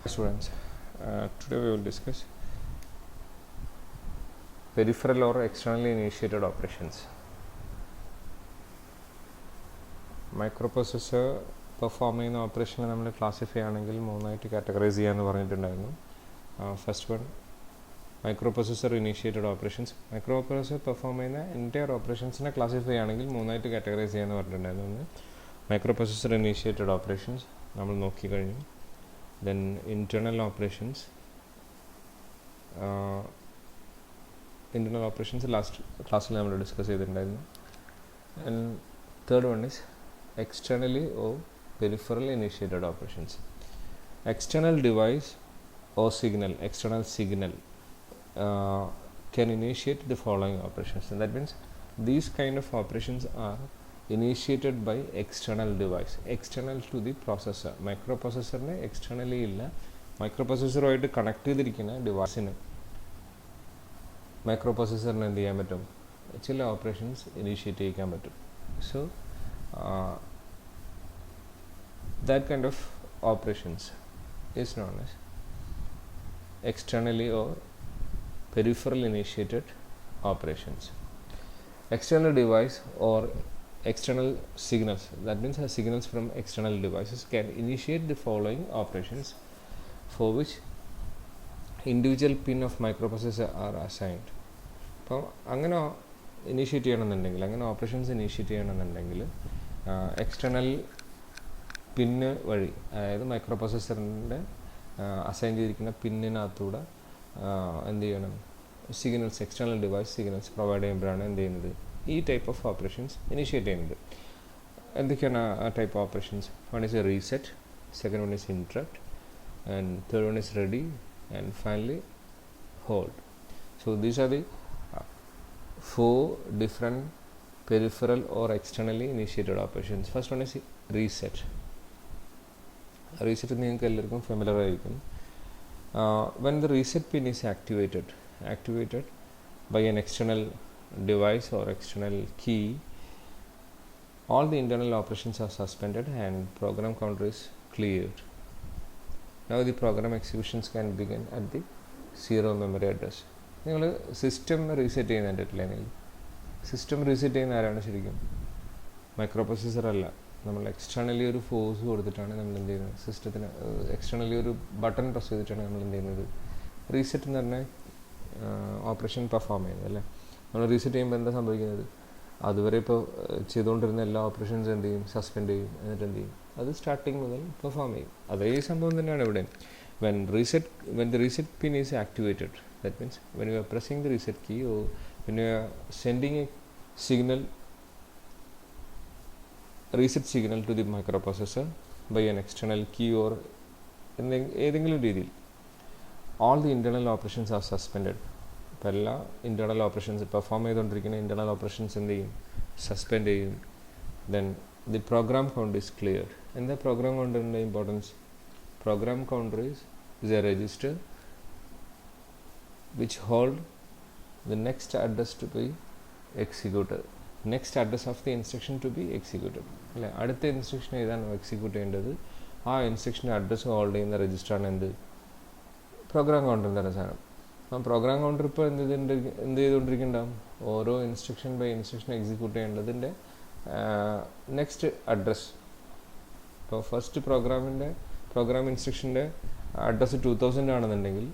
Students, today we will discuss peripheral or externally initiated operations. Microprocessor perform ചെയ്യുന്ന ഓപ്പറേഷനെ നമ്മൾ classify ആണെങ്കിൽ മൂന്നായിട്ട് categorise ചെയ്യാമെന്ന് പറഞ്ഞിട്ടുണ്ടായിരുന്നു. First one microprocessor initiated operations. Microprocessor perform ചെയ്യുന്ന എൻറ്റയർ ഓപ്പറേഷൻസിനെ ക്ലാസിഫൈ ആണെങ്കിൽ മൂന്നായിട്ട് കാറ്റഗറൈസ് ചെയ്യാമെന്ന് പറഞ്ഞിട്ടുണ്ടായിരുന്നു. ഒന്ന് മൈക്രോപ്രൊസസ്സർ ഇനീഷ്യേറ്റഡ് ഓപ്പറേഷൻസ് നമ്മൾ നോക്കിക്കഴിഞ്ഞു. Then internal operations. Internal operations last class we will discuss it. And third one is externally or peripheral initiated operations. External device or signal, external signal can initiate the following operations, and that means these kind of operations are initiated by external device, external to the processor. Microprocessor ne externally illa, microprocessor ആയിട്ട് connect ചെയ്തിരിക്കുന്ന ഡിവൈസിന് മൈക്രോപ്രൊസസ്സറിന് എന്ത് ചെയ്യാൻ പറ്റും, ചില operations initiate ചെയ്യിക്കാൻ പറ്റും. So that kind of operations is known as externally or peripheral initiated operations. External device or external signals, that means signals from external devices can initiate the following operations for which individual pin of microprocessor are assigned. അപ്പോൾ അങ്ങനെ initiate ചെയ്യണമെന്നുണ്ടെങ്കിൽ, അങ്ങനെ operations initiate ചെയ്യണമെന്നുണ്ടെങ്കിൽ external പിന്ന് വഴി, അതായത് മൈക്രോപ്രൊസസ്സറിൻ്റെ assign ചെയ്തിരിക്കുന്ന പിന്നിനകത്തൂടെ എന്ത് ചെയ്യണം, signals, external device signals provide ചെയ്യുമ്പോഴാണ് എന്ത് ചെയ്യുന്നത്, ഈ ടൈപ്പ് ഓഫ് ഓപ്പറേഷൻസ് ഇനീഷ്യേറ്റ് ചെയ്യുന്നത്. എന്തൊക്കെയാണ് ആ type operations? One is A reset, second one is interrupt, and third one is ready, and finally hold. So these are the four different peripheral or externally initiated operations. First one is reset. Reset നിങ്ങൾക്ക് എല്ലാവർക്കും familiar ആയിരിക്കും. When the reset pin is activated by an external device or external key, all the internal operations are suspended and program counter is cleared. Now the program executions can begin at the 0 memory address. നിങ്ങൾ system reset ചെയ്യുന്നുണ്ടെങ്കിൽ, system reset ചെയ്യുന്ന ആരാണ് ശരിക്കും? Microprocessor അല്ല. നമ്മൾ externally ഒരു force കൊടുത്തിട്ടാണ് നമ്മൾ എന്ത് ചെയ്യുന്നത്, സിസ്റ്റത്തിന് എക്സ്റ്റേണലി ഒരു ബട്ടൺ പ്രസ് ചെയ്തിട്ടാണ് നമ്മൾ എന്ത് ചെയ്യുന്നത്, റീസെറ്റ് എന്ന് പറഞ്ഞാൽ ഓപ്പറേഷൻ പെർഫോം ചെയ്യുന്നത് അല്ലേ. നമ്മൾ റീസെറ്റ് ചെയ്യുമ്പോൾ എന്താ സംഭവിക്കുന്നത്, അതുവരെ ഇപ്പോൾ ചെയ്തുകൊണ്ടിരുന്ന എല്ലാ ഓപ്പറേഷൻസ് എന്ത് ചെയ്യും, സസ്പെൻഡ് ചെയ്യും. എന്നിട്ട് എന്ത് ചെയ്യും, അത് സ്റ്റാർട്ടിങ് മുതൽ പെർഫോം ചെയ്യും. അതേ സംഭവം തന്നെയാണ് ഇവിടെ. when the reset pin is activated, that means when you are pressing the reset key or when you are sending a signal, reset signal to the microprocessor by an external key or ഏതെങ്കിലും രീതിയിൽ, all the internal operations are suspended. ഇപ്പോൾ എല്ലാ internal operations perform ചെയ്തുകൊണ്ടിരിക്കുന്ന internal operations എന്ത് ചെയ്യും, suspend ചെയ്യും. then the program count is cleared. എന്താ program കൗണ്ടറിൻ്റെ importance? Program counter is a register which hold the next address to be executed, next address of the instruction to be executed. അല്ലേ, അടുത്ത instruction ഏതാണ് execute ചെയ്യേണ്ടത്, ആ ഇൻസ്ട്രക്ഷൻ്റെ address hold ചെയ്യുന്ന രജിസ്റ്ററാണ് എന്ത്, programme കൗണ്ടറിൻ്റെ സാധനം. ആ പ്രോഗ്രാം കൗണ്ടർ ഇപ്പോൾ എന്ത് ചെയ്തുകൊണ്ടിരിക്കുന്നുണ്ടാവും, ഓരോ ഇൻസ്ട്രക്ഷൻ ബൈ ഇൻസ്ട്രക്ഷൻ എക്സിക്യൂട്ട് ചെയ്യേണ്ടതിൻ്റെ നെക്സ്റ്റ് അഡ്രസ്സ്. ഇപ്പോൾ ഫസ്റ്റ് പ്രോഗ്രാം ഇൻസ്ട്രക്ഷൻ്റെ അഡ്രസ്സ് 2000 ആണെന്നുണ്ടെങ്കിൽ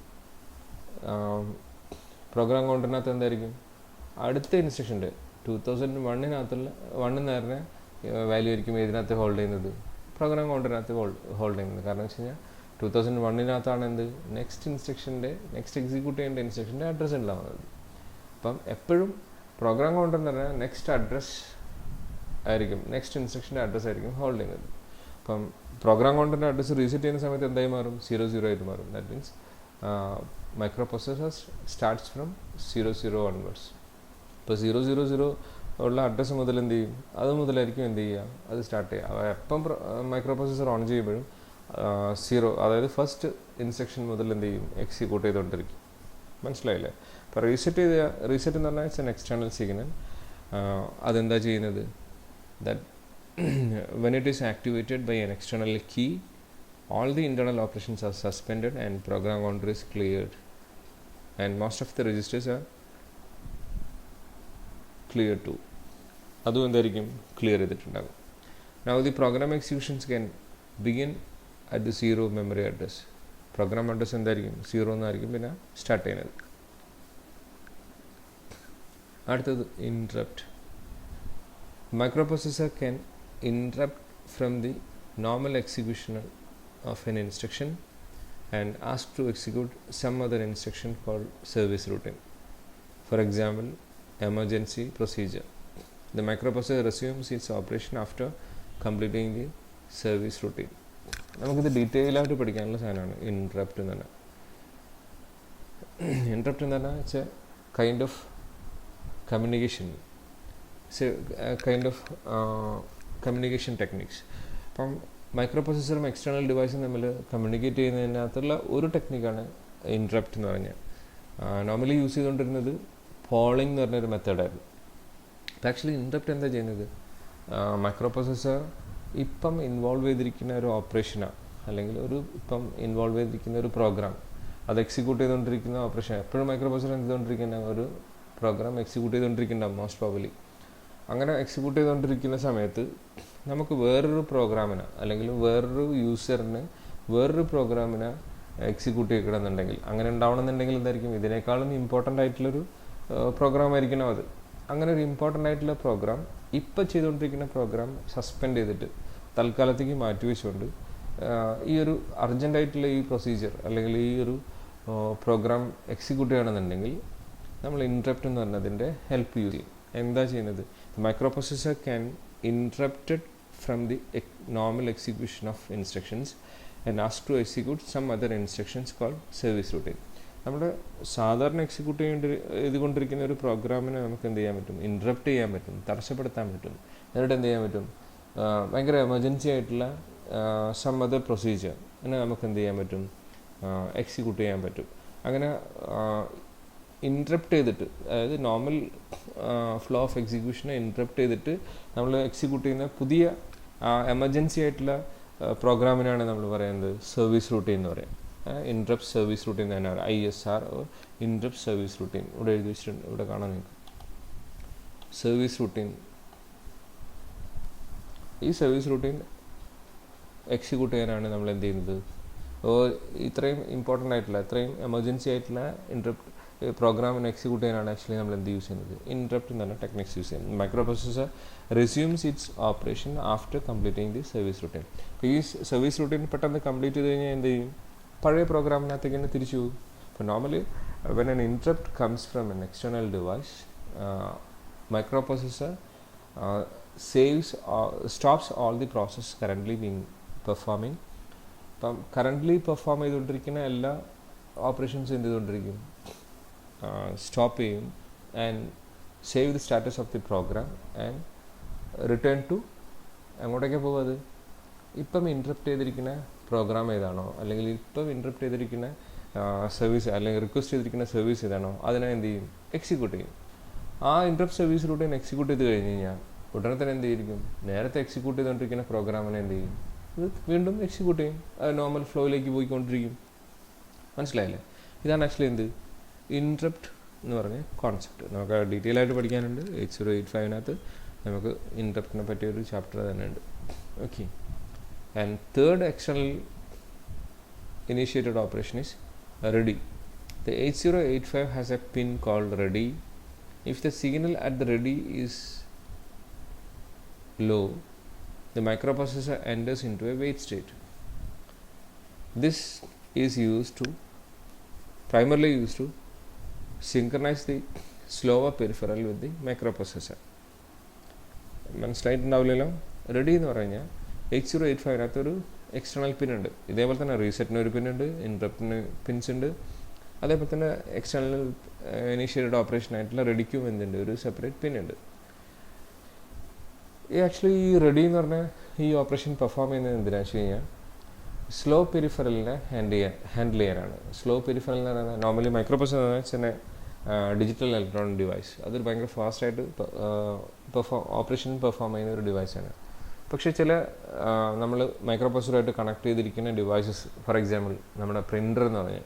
പ്രോഗ്രാം കൗണ്ടറിനകത്ത് എന്തായിരിക്കും, അടുത്ത ഇൻസ്ട്രക്ഷൻ്റെ 2001 നേരെ വാല്യൂ ആയിരിക്കും ഇതിനകത്ത് ഹോൾഡ് ചെയ്യുന്നത്, പ്രോഗ്രാം കൗണ്ടറിനകത്ത് ഹോൾഡ് ചെയ്യുന്നത്. കാരണം വെച്ച് കഴിഞ്ഞാൽ 2001 എന്ത്, നെക്സ്റ്റ് എക്സിക്യൂട്ട് ചെയ്യേണ്ട ഇൻസ്ട്രക്ഷൻ്റെ അഡ്രസ്സ് ഉണ്ടാവുന്നത്. അപ്പം എപ്പോഴും പ്രോഗ്രാം കൗണ്ടർ എന്ന് പറഞ്ഞാൽ നെക്സ്റ്റ് അഡ്രസ്സ് ആയിരിക്കും, നെക്സ്റ്റ് ഇൻസ്ട്രക്ഷൻ്റെ അഡ്രസ്സ് ആയിരിക്കും ഹോൾഡ് ചെയ്യുന്നത്. അപ്പം പ്രോഗ്രാം കൗണ്ടറിൻ്റെ അഡ്രസ്സ് റീസെറ്റ് ചെയ്യുന്ന സമയത്ത് എന്തായി മാറും, 00 ആയിട്ട് മാറും. That means microprocessor starts from 00 onwards. ഇപ്പോൾ 000 ഉള്ള അഡ്രസ്സ് മുതൽ എന്ത് ചെയ്യും, അത് മുതലായിരിക്കും എന്ത് ചെയ്യുക, അത് സ്റ്റാർട്ട് ചെയ്യുക. എപ്പം മൈക്രോപ്രൊസസ്സർ ഓൺ ചെയ്യുമ്പോഴും 0, അതായത് ഫസ്റ്റ് ഇൻസ്ട്രക്ഷൻ മുതൽ എന്ത് ചെയ്യും, എക്സിക്യൂട്ട് ചെയ്തുകൊണ്ടിരിക്കും. മനസ്സിലായില്ലേ? ഇപ്പോൾ റീസെറ്റ് എന്ന് പറഞ്ഞാൽ ഇറ്റ്സ് എൻ എക്സ്റ്റേണൽ സിഗ്നൽ. അതെന്താ ചെയ്യുന്നത്, that when it is activated by an external key all the internal operations are suspended and program counter is cleared, and most of the registers are cleared too. അതും എന്തായിരിക്കും clear ചെയ്തിട്ടുണ്ടാകും. Now the program executions can begin at the 0 memory address. Program address എന്തായിരിക്കും 0 എന്നായിരിക്കും പിന്നെ start ചെയ്യുന്നത്. അടുത്തത് interrupt. Microprocessor can interrupt from the normal execution of an instruction and ask to execute some other instruction called service routine. For example, emergency procedure. The microprocessor resumes its operation after completing the service routine. നമുക്കിത് detail ആയിട്ട് പഠിക്കാനുള്ള സാധനമാണ് interrupt എന്ന് പറഞ്ഞാൽ. Interrupt എന്ന് പറഞ്ഞാൽ it's A kind of communication, communication techniques. അപ്പം micro പ്രൊസസ്സറും external ഡിവൈസും തമ്മിൽ കമ്മ്യൂണിക്കേറ്റ് ചെയ്യുന്നതിനകത്തുള്ള ഒരു ടെക്നിക്കാണ് ഇൻട്രപ്റ്റ് എന്ന് പറഞ്ഞാൽ. നോർമലി യൂസ് ചെയ്തുകൊണ്ടിരുന്നത് പോളിംഗ് എന്ന് പറഞ്ഞൊരു മെത്തേഡായിരുന്നു. ആക്ച്വലി ഇൻട്രപ്റ്റ് എന്താ ചെയ്യുന്നത്, മൈക്രോ പ്രൊസസ്സർ ഇപ്പം ഇൻവോൾവ് ചെയ്തിരിക്കുന്ന ഒരു ഓപ്പറേഷനാണ്, അല്ലെങ്കിൽ ഇപ്പം ഇൻവോൾവ് ചെയ്തിരിക്കുന്ന ഒരു പ്രോഗ്രാം, അത് എക്സിക്യൂട്ട് ചെയ്തുകൊണ്ടിരിക്കുന്ന ഓപ്പറേഷൻ. എപ്പോഴും മൈക്രോ പ്രൊസസ്സർ എന്ത് ചെയ്തുകൊണ്ടിരിക്കുന്ന ഒരു പ്രോഗ്രാം എക്സിക്യൂട്ട് ചെയ്തുകൊണ്ടിരിക്കുന്നുണ്ടാവും മോസ്റ്റ് പ്രോബബ്ലി. അങ്ങനെ എക്സിക്യൂട്ട് ചെയ്തുകൊണ്ടിരിക്കുന്ന സമയത്ത് നമുക്ക് വേറൊരു പ്രോഗ്രാമിനെ അല്ലെങ്കിൽ വേറൊരു യൂസറിന് വേറൊരു പ്രോഗ്രാമിനെ എക്സിക്യൂട്ട് ചെയ്യണമെന്നുണ്ടെങ്കിൽ, അങ്ങനെ ഉണ്ടാവണമെന്നുണ്ടെങ്കിൽ എന്തായിരിക്കും, ഇതിനേക്കാളും ഇമ്പോർട്ടൻ്റ് ആയിട്ടുള്ളൊരു പ്രോഗ്രാം ആയിരിക്കണം അത്. അങ്ങനെ ഒരു ഇമ്പോർട്ടൻ്റ് ആയിട്ടുള്ള പ്രോഗ്രാം ഇപ്പം ചെയ്തുകൊണ്ടിരിക്കുന്ന പ്രോഗ്രാം സസ്പെൻഡ് ചെയ്തിട്ട് തൽക്കാലത്തേക്ക് മാറ്റിവെച്ചുകൊണ്ട് ഈ ഒരു അർജൻറ്റായിട്ടുള്ള ഈ പ്രൊസീജിയർ അല്ലെങ്കിൽ ഈ ഒരു പ്രോഗ്രാം എക്സിക്യൂട്ട് ചെയ്യണമെന്നുണ്ടെങ്കിൽ നമ്മൾ ഇൻട്രപ്റ്റ് എന്ന് പറഞ്ഞതിൻ്റെ ഹെൽപ്പ് യൂസ് ചെയ്യും. എന്താ ചെയ്യുന്നത്, microprocessor can interrupted from the normal execution of instructions and ask to execute some other instructions called service routine. നമ്മുടെ സാധാരണ എക്സിക്യൂട്ട് ചെയ്തുകൊണ്ടിരിക്കുന്ന ഒരു പ്രോഗ്രാമിനെ നമുക്ക് എന്ത് ചെയ്യാൻ പറ്റും, ഇൻട്രപ്റ്റ് ചെയ്യാൻ പറ്റും, തടസ്സപ്പെടുത്താൻ പറ്റും. എന്നിട്ട് എന്ത് ചെയ്യാൻ പറ്റും, ഭയങ്കര എമർജൻസി ആയിട്ടുള്ള സം അതർ പ്രൊസീജിയർ നമുക്ക് എന്ത് ചെയ്യാൻ പറ്റും, എക്സിക്യൂട്ട് ചെയ്യാൻ പറ്റും. അങ്ങനെ ഇൻട്രപ്റ്റ് ചെയ്തിട്ട്, അതായത് നോർമൽ ഫ്ലോ ഓഫ് എക്സിക്യൂഷനെ ഇൻട്രപ്റ്റ് ചെയ്തിട്ട് നമ്മൾ എക്സിക്യൂട്ട് ചെയ്യുന്ന പുതിയ എമർജൻസി ആയിട്ടുള്ള പ്രോഗ്രാമിനാണ് നമ്മൾ പറയുന്നത് സർവീസ് റൂട്ടീൻ എന്ന് പറയും. ഇൻട്രപ്റ്റ് സർവീസ് റൂട്ടീൻ തന്നെയാണ് ISR, ഇൻട്രപ്റ്റ് സർവീസ് റൂട്ടീൻ. ഇവിടെ എഴുതി വെച്ചിട്ടുണ്ട്, ഇവിടെ കാണാൻ നിങ്ങൾക്ക് സർവീസ് റൂട്ടീൻ. ഈ സർവീസ് റൂട്ടീൻ എക്സിക്യൂട്ട് ചെയ്യാനാണ് നമ്മൾ എന്ത് ചെയ്യുന്നത്, ഇത്രയും ഇമ്പോർട്ടൻ്റ് ആയിട്ടുള്ള ഇത്രയും എമർജൻസി ആയിട്ടുള്ള ഇൻട്രപ്റ്റ് പ്രോഗ്രാമിനെ എക്സിക്യൂട്ട് ചെയ്യാനാണ് ആക്ച്വലി നമ്മൾ എന്ത് യൂസ് ചെയ്യുന്നത്, ഇൻട്രപ്റ്റ് എന്ന് പറഞ്ഞ ടെക്നിക്സ് യൂസ് ചെയ്യുന്നത്. Micro processor resumes it's operation after completing the service routine. അപ്പോൾ ഈ സർവീസ് റൂട്ടീൻ പെട്ടെന്ന് കംപ്ലീറ്റ് ചെയ്ത് കഴിഞ്ഞാൽ എന്ത് ചെയ്യും, പഴയ പ്രോഗ്രാമിനകത്തേക്ക് തന്നെ തിരിച്ചു പോകും. അപ്പോൾ normally when an interrupt comes from an external device, microprocessor stops all the process currently being performing. അപ്പം കറൻ്റ്ലി പെർഫോം ചെയ്തുകൊണ്ടിരിക്കുന്ന എല്ലാ ഓപ്പറേഷൻസും എന്ത് ചെയ്തുകൊണ്ടിരിക്കും, സ്റ്റോപ്പ് ചെയ്യും. And save the status of the program and return to എങ്ങോട്ടേക്കാണ് പോകുക, അത് ഇപ്പം ഇൻട്രപ്റ്റ് ചെയ്തിരിക്കുന്ന പ്രോഗ്രാം ഏതാണോ, അല്ലെങ്കിൽ ഇപ്പം ഇൻട്രപ്റ്റ് ചെയ്തിരിക്കുന്ന സർവീസ് അല്ലെങ്കിൽ റിക്വസ്റ്റ് ചെയ്തിരിക്കുന്ന സർവീസ് ഏതാണോ അതിനെ എന്ത് ചെയ്യും, എക്സിക്യൂട്ട് ചെയ്യും. ആ ഇൻട്രപ്റ്റ് സർവീസ് റൂട്ടീൻ എക്സിക്യൂട്ട് ചെയ്ത് കഴിഞ്ഞ് കഴിഞ്ഞാൽ ഉടനെ തന്നെ എന്ത് ചെയ്തിരിക്കും, നേരത്തെ എക്സിക്യൂട്ട് ചെയ്തുകൊണ്ടിരിക്കുന്ന പ്രോഗ്രാമിനെ എന്ത് ചെയ്യും, ഇത് വീണ്ടും എക്സിക്യൂട്ട് ചെയ്യും, അത് നോർമൽ ഫ്ലോയിലേക്ക് പോയിക്കൊണ്ടിരിക്കും. മനസ്സിലായില്ലേ? ഇതാണ് ആക്ച്വലി എന്ത് ഇൻട്രപ്റ്റ് എന്ന് പറഞ്ഞ കോൺസെപ്റ്റ്. നമുക്ക് ഡീറ്റെയിൽ ആയിട്ട് പഠിക്കാനുണ്ട്. 8085 നമുക്ക് ഇൻട്രപ്റ്റിനെ പറ്റിയൊരു ചാപ്റ്റർ തന്നെ ഉണ്ട്. Okay. And third external initiated operation is ready. The 8085 has a pin called ready. If the signal at the ready is low, the microprocessor enters into a wait state. This is primarily used to synchronize the slower peripheral with the microprocessor. മനസ്സിലായിട്ടുണ്ടാവില്ലല്ലോ. Ready എന്ന് പറഞ്ഞാൽ 8085 ഒരു external പിൻ ഉണ്ട്. ഇതേപോലെ തന്നെ റീസെറ്റിന് ഒരു പിന്നുണ്ട്, ഇൻട്രപ്റ്റിന് pins ഉണ്ട്. അതേപോലെ തന്നെ എക്സ്റ്റേണൽ ഇനീഷ്യേറ്റഡ് ഓപ്പറേഷൻ ആയിട്ടുള്ള റെഡിക്കും എന്തുണ്ട്, ഒരു സെപ്പറേറ്റ് പിൻ ഉണ്ട്. ഈ ആക്ച്വലി ഈ റെഡി എന്ന് പറഞ്ഞാൽ ഈ ഓപ്പറേഷൻ പെർഫോം ചെയ്യുന്നത് എന്തിനാണെന്ന് വെച്ച് കഴിഞ്ഞാൽ സ്ലോ പെരിഫറലിനെ ഹാൻഡിൽ ചെയ്യാനാണ്. സ്ലോ പെരിഫറൽ എന്ന് പറയുന്നത് നോർമലി മൈക്രോപ്രൊസസ്സർ എന്ന് വെച്ചാൽ ഡിജിറ്റൽ ഇലക്ട്രോണിക് ഡിവൈസ്. അതൊരു ഭയങ്കര ഫാസ്റ്റായിട്ട് ഓപ്പറേഷൻ പെർഫോം ചെയ്യുന്ന ഒരു ഡിവൈസാണ്. പക്ഷേ ചില നമ്മൾ മൈക്രോ പ്രോസസ്സറുമായിട്ട് കണക്ട് ചെയ്തിരിക്കുന്ന ഡിവൈസസ്, ഫോർ എക്സാമ്പിൾ നമ്മുടെ പ്രിൻ്റർ എന്ന് പറഞ്ഞാൽ,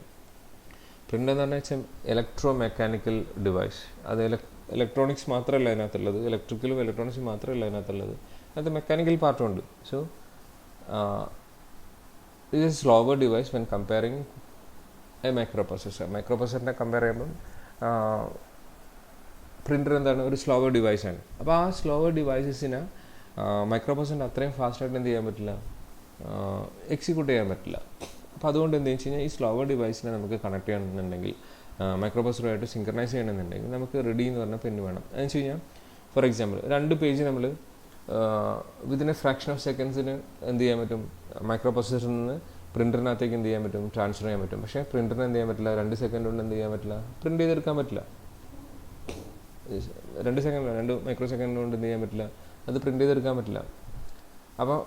പ്രിൻ്റർ എന്ന് പറഞ്ഞാൽ വെച്ചാൽ ഇലക്ട്രോ മെക്കാനിക്കൽ ഡിവൈസ്. അത് ഇലക്ട്രോണിക്സ് മാത്രമല്ല അതിനകത്തുള്ളത്, ഇലക്ട്രിക്കലും ഇലക്ട്രോണിക്സും മാത്രമല്ല അതിനകത്തുള്ളത്, അത് മെക്കാനിക്കൽ പാർട്ടും ഉണ്ട്. സോ ഇത് is slower device when comparing a microprocessor. മൈക്രോ പ്രോസസ്സറിനെ കമ്പയർ ചെയ്യുമ്പം പ്രിൻ്റർ എന്താണ്, ഒരു സ്ലോവർ ഡിവൈസാണ്. അപ്പോൾ ആ സ്ലോവർ ഡിവൈസസിനെ മൈക്രോ പ്രോസസ്സറിൻ്റെ അത്രയും ഫാസ്റ്റായിട്ട് എന്ത് ചെയ്യാൻ പറ്റില്ല, എക്സിക്യൂട്ട് ചെയ്യാൻ പറ്റില്ല. അപ്പോൾ അതുകൊണ്ട് എന്ത് വെച്ച് കഴിഞ്ഞാൽ ഈ സ്ലോവർ ഡിവൈസിനെ നമുക്ക് കണക്ട് ചെയ്യണമെന്നുണ്ടെങ്കിൽ, മൈക്രോ പ്രോസസ്സറുമായിട്ട് സിങ്ക്രണൈസ് ചെയ്യണമെന്നുണ്ടെങ്കിൽ നമുക്ക് റെഡി എന്ന് പറഞ്ഞ പെന്ന് വേണം. എന്ന് വെച്ച് കഴിഞ്ഞാൽ ഫോർ എക്സാമ്പിൾ 2 പേജ് നമ്മൾ വിതിൻ എ ഫ്രാക്ഷൻ ഓഫ് സെക്കൻഡ്സിന് എന്ത് ചെയ്യാൻ പറ്റും, മൈക്രോ പ്രോസസ്സറിൽ നിന്ന് പ്രിൻ്ററിനകത്തേക്ക് എന്ത് ചെയ്യാൻ പറ്റും, ട്രാൻസ്ഫർ ചെയ്യാൻ പറ്റും. പക്ഷേ പ്രിൻ്ററിന് എന്ത് ചെയ്യാൻ പറ്റില്ല, 2 സെക്കൻഡ് കൊണ്ട് എന്ത് ചെയ്യാൻ പറ്റില്ല, പ്രിൻ്റ് ചെയ്തെടുക്കാൻ പറ്റില്ല. 2 സെക്കൻഡ് 2 മൈക്രോ സെക്കൻഡ് കൊണ്ട് എന്ത് ചെയ്യാൻ പറ്റില്ല, അത് പ്രിൻ്റ് ചെയ്തെടുക്കാൻ പറ്റില്ല. അപ്പോൾ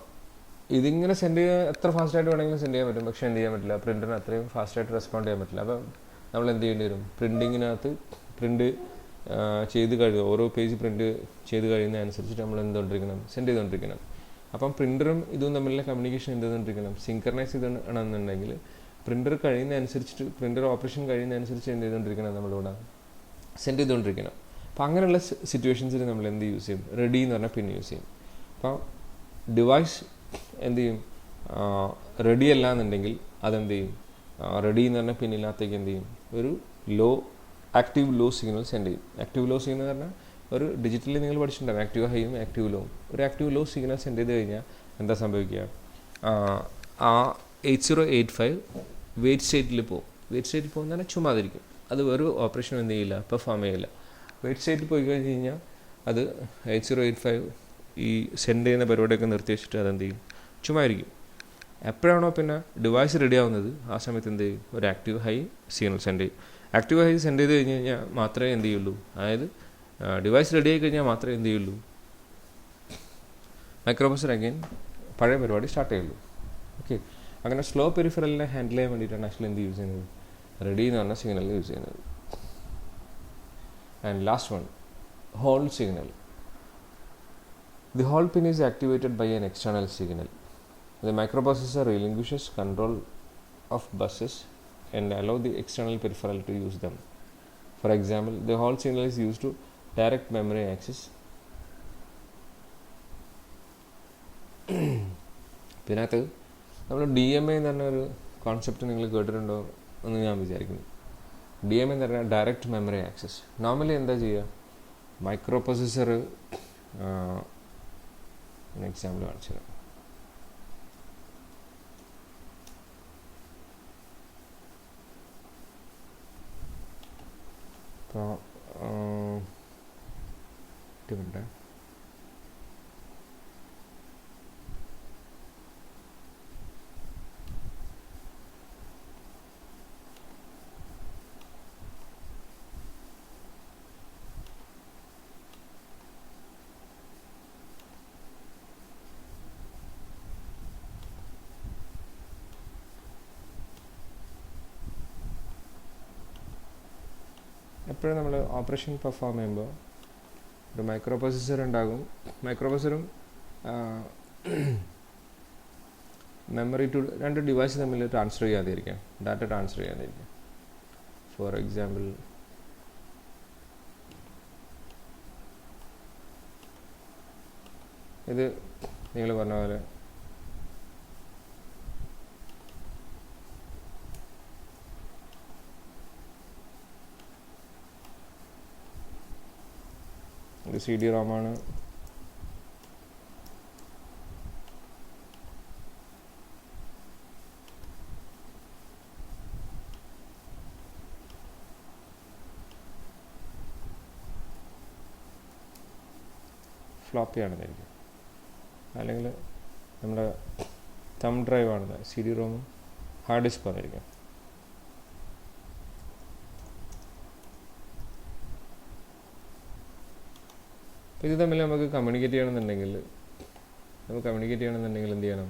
ഇതിങ്ങനെ സെൻഡ് ചെയ്യാൻ എത്ര ഫാസ്റ്റായിട്ട് വേണമെങ്കിലും സെൻഡ് ചെയ്യാൻ പറ്റും, പക്ഷേ എന്ത് ചെയ്യാൻ പറ്റില്ല, പ്രിൻ്ററിന് അത്രയും ഫാസ്റ്റായിട്ട് റെസ്പോണ്ട് ചെയ്യാൻ പറ്റില്ല. അപ്പോൾ നമ്മൾ എന്ത് ചെയ്യേണ്ടി വരും, പ്രിൻറ്റിങ്ങിനകത്ത് പ്രിൻ്റ് ചെയ്ത് കഴിയും, ഓരോ പേജ് പ്രിൻ്റ് ചെയ്ത് കഴിയുന്നതനുസരിച്ചിട്ട് നമ്മൾ എന്തുകൊണ്ടിരിക്കണം, സെൻഡ് ചെയ്തുകൊണ്ടിരിക്കണം. അപ്പം പ്രിൻ്ററും ഇതും തമ്മിലുള്ള കമ്മ്യൂണിക്കേഷൻ എന്ത് ചെയ്തുകൊണ്ടിരിക്കണം, സിങ്ക്രണൈസ് ചെയ്യണമെന്നുണ്ടെങ്കിൽ പ്രിൻ്റർ കഴിയുന്നതനുസരിച്ചിട്ട്, പ്രിൻ്റർ ഓപ്പറേഷൻ കഴിയുന്നതനുസരിച്ച് എന്ത് ചെയ്തുകൊണ്ടിരിക്കണം, നമ്മളിവിടെ സെൻഡ് ചെയ്തുകൊണ്ടിരിക്കണം. അപ്പോൾ അങ്ങനെയുള്ള സിറ്റുവേഷൻസിൽ നമ്മൾ എന്ത് യൂസ് ചെയ്യും, റെഡി എന്ന് പറഞ്ഞാൽ പിൻ യൂസ് ചെയ്യും. അപ്പോൾ ഡിവൈസ് എന്ത് ചെയ്യും, റെഡി അല്ല എന്നുണ്ടെങ്കിൽ അതെന്ത് ചെയ്യും, റെഡി എന്ന് പറഞ്ഞാൽ പിന്നിനകത്തേക്ക് എന്ത് ചെയ്യും, ഒരു ആക്റ്റീവ് ലോ സിഗ്നൽ സെൻഡ് ചെയ്യും. ആക്റ്റീവ് ലോ സിഗ്നൽ എന്ന് പറഞ്ഞാൽ ഒരു ഡിജിറ്റലി നിങ്ങൾ പഠിച്ചിട്ടുണ്ടാകും, ആക്റ്റീവ് ഹൈയും ആക്റ്റീവ് ലോവും. ഒരു ആക്റ്റീവ് ലോ സിഗ്നൽ സെൻഡ് ചെയ്ത് കഴിഞ്ഞാൽ എന്താ സംഭവിക്കുക, ആ 8085 വെയിറ്റ് സ്റ്റേറ്റിൽ പോകും. വെയിറ്റ് സ്റ്റേറ്റിൽ പോകുന്ന പറഞ്ഞാൽ ചുമ്മാതിരിക്കും, അത് ഒരു ഓപ്പറേഷൻ എന്ത് ചെയ്യില്ല, പെർഫോം ചെയ്യില്ല. വെയിറ്റ് സ്റ്റേറ്റിൽ പോയി കഴിഞ്ഞ് കഴിഞ്ഞാൽ അത് 8085 ഈ സെൻഡ് ചെയ്യുന്ന പരിപാടിയൊക്കെ നിർത്തി വെച്ചിട്ട് അതെന്ത് ചെയ്യും, ചുമ്മാ ഇരിക്കും. എപ്പോഴാണോ പിന്നെ ഡിവൈസ് റെഡി ആവുന്നത് ആ സമയത്ത് എന്ത് ചെയ്യും, ഒരു ആക്റ്റീവ് ഹൈ സിഗ്നൽ സെൻഡ് ചെയ്യും. ആക്റ്റീവ് ഹൈ സെൻഡ് ചെയ്ത് കഴിഞ്ഞ് കഴിഞ്ഞാൽ മാത്രമേ എന്ത് ചെയ്യുള്ളൂ, അതായത് ഡിവൈസ് റെഡി ആയി കഴിഞ്ഞാൽ മാത്രമേ എന്ത് ചെയ്യുള്ളൂ, മൈക്രോ പ്രോസസ്സർ അഗൈൻ പഴയ പരിപാടി സ്റ്റാർട്ട് ചെയ്യുള്ളൂ. ഓക്കെ, അങ്ങനെ സ്ലോ പെരിഫറലിനെ ഹാൻഡിൽ ചെയ്യാൻ വേണ്ടിയിട്ടാണ് ആക്ച്വലി എന്ത് യൂസ് ചെയ്യുന്നത്, റെഡി എന്ന് പറഞ്ഞ സിഗ്നൽ യൂസ് ചെയ്യുന്നത്. And last one, hold signal. The hold pin is activated by an external signal. The microprocessor relinquishes control of buses and allow the external peripheral to use them. For example, the hold signal is used to direct memory access. ഇതിനകത്ത് നമ്മൾ DMA എന്ന് പറഞ്ഞൊരു concept നിങ്ങൾ കേട്ടിട്ടുണ്ടോ എന്ന് ഞാൻ വിചാരിക്കുന്നു. DMA എന്ന് പറഞ്ഞാൽ ഡയറക്റ്റ് മെമ്മറി ആക്സസ്. നോർമലി എന്താ ചെയ്യുക, മൈക്രോ പ്രോസസ്സർ എക്സാമ്പിൾ കാണിച്ചു തരാം. അപ്പോൾ എപ്പോഴും നമ്മൾ ഓപ്പറേഷൻ പെർഫോം ചെയ്യുമ്പോൾ ഒരു മൈക്രോ പ്രോസസ്സർ ഉണ്ടാകും. മൈക്രോ പ്രോസസ്സറും മെമ്മറി ടു 2 ഡിവൈസ് തമ്മിൽ ട്രാൻസ്ഫർ ചെയ്യാതിരിക്കാം, ഡാറ്റ ട്രാൻസ്ഫർ ചെയ്യാതിരിക്കാം. ഫോർ എക്സാമ്പിൾ ഇത് നിങ്ങൾ പറഞ്ഞ പോലെ ഇത് CD-ROM ആണ്. ഫ്ലോപ്പി ആണെന്നായിരിക്കും, അല്ലെങ്കിൽ നമ്മുടെ തം ഡ്രൈവ് ആണെന്ന് CD-ROM ഹാർഡ് ഡിസ്ക് വന്നിരിക്കും. അപ്പോൾ ഇത് തമ്മിൽ നമുക്ക് കമ്മ്യൂണിക്കേറ്റ് ചെയ്യണമെന്നുണ്ടെങ്കിൽ എന്ത് ചെയ്യണം,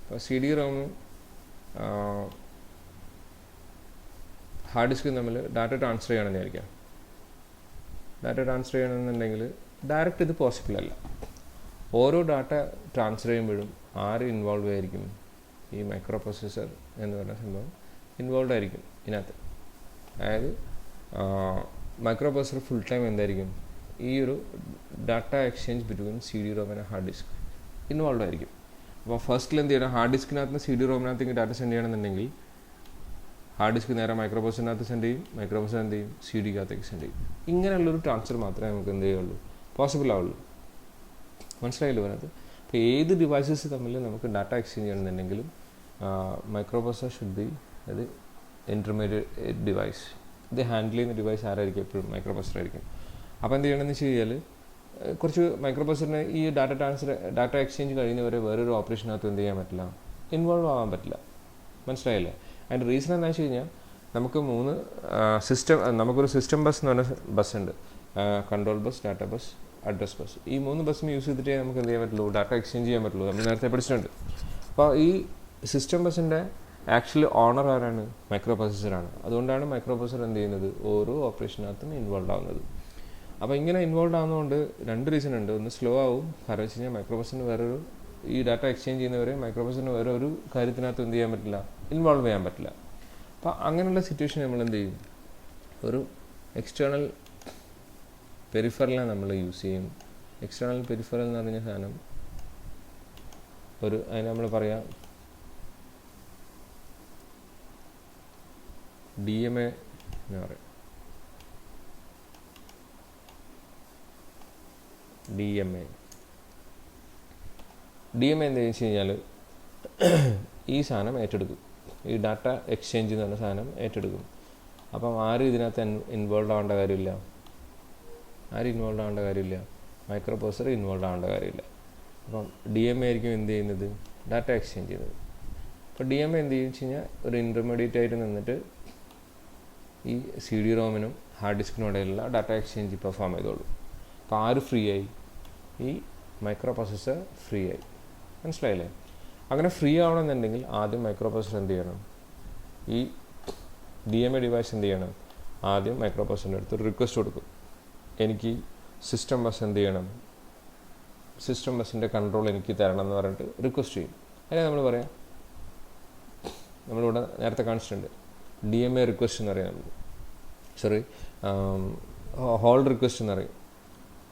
അപ്പോൾ CD-ROM ഹാർഡ് ഡിസ്കും തമ്മിൽ ഡാറ്റ ട്രാൻസ്ഫർ ചെയ്യണമെന്ന് വിചാരിക്കാം. ഡാറ്റ ട്രാൻസ്ഫർ ചെയ്യണമെന്നുണ്ടെങ്കിൽ ഡയറക്റ്റ് ഇത് പോസിബിൾ അല്ല. ഓരോ ഡാറ്റ ട്രാൻസ്ഫർ ചെയ്യുമ്പോഴും ആര് ഇൻവോൾവ് ആയിരിക്കും? ഈ മൈക്രോ പ്രോസസ്സർ എന്ന് പറഞ്ഞ സംഭവം ഇൻവോൾവ് ആയിരിക്കും ഇതിനകത്ത്. അതായത് മൈക്രോ പ്രോസസ്സർ ഫുൾ ടൈം എന്തായിരിക്കും? ഈ ഒരു data exchange between C D ROM and hard disk involve ആയിരിക്കും. അപ്പോൾ ഫസ്റ്റിൽ എന്ത് ചെയ്യണം? ഹാർഡ് ഡിസ്കിനകത്ത് സി ഡി റോമിനകത്തേക്ക് ഡാറ്റ സെൻഡ് ചെയ്യണമെന്നുണ്ടെങ്കിൽ ഹാർഡ് ഡിസ്ക് നേരെ മൈക്രോ പ്രോസസ്സറിനകത്ത് സെൻഡ് ചെയ്യും, മൈക്രോ പ്രോസസ്സർ എന്ത് ചെയ്യും? സി ഡിക്കകത്തേക്ക് സെൻഡ് ചെയ്യും. ഇങ്ങനെയുള്ളൊരു ട്രാൻസ്ഫർ മാത്രമേ നമുക്ക് എന്ത് ചെയ്യുള്ളൂ? പോസിബിൾ ആവുള്ളൂ. മനസ്സിലായില്ലോ പറഞ്ഞത്? അപ്പോൾ ഏത് ഡിവൈസസ് തമ്മിൽ നമുക്ക് ഡാറ്റ എക്സ്ചേഞ്ച് ചെയ്യണമെന്നുണ്ടെങ്കിലും മൈക്രോ പ്രോസസ്സർ ഷുഡ് ബി അത് ഇൻ്റർമീഡിയറ്റ് ഡിവൈസ്. ഇത് ഹാൻഡിൽ ചെയ്യുന്ന ഡിവൈസ് ആരായിരിക്കും? എപ്പോഴും മൈക്രോ പ്രോസസ്സർ ആയിരിക്കും. അപ്പോൾ എന്ത് ചെയ്യണമെന്ന് വെച്ച് കഴിഞ്ഞാൽ കുറച്ച് മൈക്രോ പ്രോസസ്സറിന് ഈ ഡാറ്റ എക്സ്ചേഞ്ച് കഴിയുന്നവരെ വേറൊരു ഓപ്പറേഷനകത്ത് എന്ത് ചെയ്യാൻ പറ്റില്ല? ഇൻവോൾവ് ആവാൻ പറ്റില്ല. മനസ്സിലായില്ലേ? അതിൻ്റെ റീസൺ എന്താണെന്ന് വെച്ച് കഴിഞ്ഞാൽ നമുക്ക് നമുക്കൊരു സിസ്റ്റം ബസ് എന്ന് പറഞ്ഞ ബസ് ഉണ്ട്. Control bus, data bus, address bus. ഈ 3 ബസ്സും യൂസ് ചെയ്തിട്ടേ നമുക്ക് എന്ത് ചെയ്യാൻ പറ്റുള്ളൂ? ഡാറ്റ എക്സ്ചേഞ്ച് ചെയ്യാൻ പറ്റുള്ളൂ. നമ്മൾ നേരത്തെ പഠിച്ചിട്ടുണ്ട്. അപ്പോൾ ഈ സിസ്റ്റം ബസ്സിൻ്റെ ആക്ച്വലി ഓണർ ആരാണ്? മൈക്രോ പ്രോസസ്സറാണ്. അതുകൊണ്ടാണ് മൈക്രോ പ്രോസസ്സർ എന്ത് ചെയ്യുന്നത്? ഓരോ ഓപ്പറേഷനകത്തും ഇൻവോൾവ് ആവുന്നത്. അപ്പോൾ ഇങ്ങനെ ഇൻവോൾവ് ആവുന്നതുകൊണ്ട് 2 റീസൺ ഉണ്ട്. ഒന്ന് സ്ലോ ആവും, കാരണം വെച്ച് കഴിഞ്ഞാൽ മൈക്രോ പ്രോസസ്സറിന് വേറൊരു ഈ ഡാറ്റ എക്സ്ചേഞ്ച് ചെയ്യുന്നവരെ മൈക്രോ പ്രോസസ്സറിന് വേറെ ഒരു കാര്യത്തിനകത്ത് എന്ത് ചെയ്യാൻ പറ്റില്ല? ഇൻവോൾവ് ചെയ്യാൻ പറ്റില്ല. അപ്പോൾ അങ്ങനെയുള്ള സിറ്റുവേഷൻ നമ്മൾ എന്ത് ചെയ്യും? ഒരു എക്സ്റ്റേണൽ പെരിഫറലിനെ നമ്മൾ യൂസ് ചെയ്യും. എക്സ്റ്റേണൽ പെരിഫറൽ എന്ന് പറഞ്ഞ സാധനം അതിന് നമ്മൾ പറയാം DMA എന്ന് പറയും. DMA എന്താ വെച്ച് കഴിഞ്ഞാൽ ഈ സാധനം ഏറ്റെടുക്കും. ഈ ഡാറ്റ എക്സ്ചേഞ്ച് എന്ന് പറഞ്ഞ സാധനം ഏറ്റെടുക്കും. അപ്പം ആരും ഇതിനകത്ത് ഇൻവോൾവ് ആവേണ്ട കാര്യമില്ല. മൈക്രോ പ്രോസസ്സർ ഇൻവോൾവ് ആവേണ്ട കാര്യമില്ല. അപ്പം DMA ആയിരിക്കും എന്ത് ചെയ്യുന്നത്? ഡാറ്റ എക്സ്ചേഞ്ച് ചെയ്യുന്നത്. അപ്പോൾ DMA എന്ത് ചെയ്യുമെന്ന് വെച്ച് കഴിഞ്ഞാൽ ഒരു ഇൻ്റർമീഡിയറ്റ് ആയിട്ട് നിന്നിട്ട് ഈ സി ഡി റോമിനും ഹാർഡ് ഡിസ്കിനും ഇടയിലുള്ള ഡാറ്റ എക്സ്ചേഞ്ച് പെർഫോം ചെയ്തോളൂ. അപ്പോൾ ആര് ഫ്രീ ആയി? ഈ മൈക്രോ പ്രോസസ്സർ ഫ്രീ ആയി. മനസ്സിലായില്ലേ? അങ്ങനെ ഫ്രീ ആവണമെന്നുണ്ടെങ്കിൽ ആദ്യം മൈക്രോ പ്രോസസ്സർ എന്ത് ചെയ്യണം? ഈ DMA ഡിവൈസ് എന്ത് ചെയ്യണം? ആദ്യം മൈക്രോ പ്രോസസ്സറിൻ്റെ അടുത്ത് ഒരു റിക്വസ്റ്റ് കൊടുക്കും. എനിക്ക് സിസ്റ്റം ബസ് എന്ത് ചെയ്യണം? സിസ്റ്റം ബസ്സിൻ്റെ കൺട്രോൾ എനിക്ക് തരണം എന്ന് പറഞ്ഞിട്ട് റിക്വസ്റ്റ് ചെയ്യും. അതിനെ നമ്മൾ പറയാം, നമ്മളിവിടെ നേരത്തെ കാണിച്ചിട്ടുണ്ട്, DMA റിക്വസ്റ്റ് എന്ന് പറയാം. ഹോൾഡ് റിക്വസ്റ്റ് എന്ന് പറയും.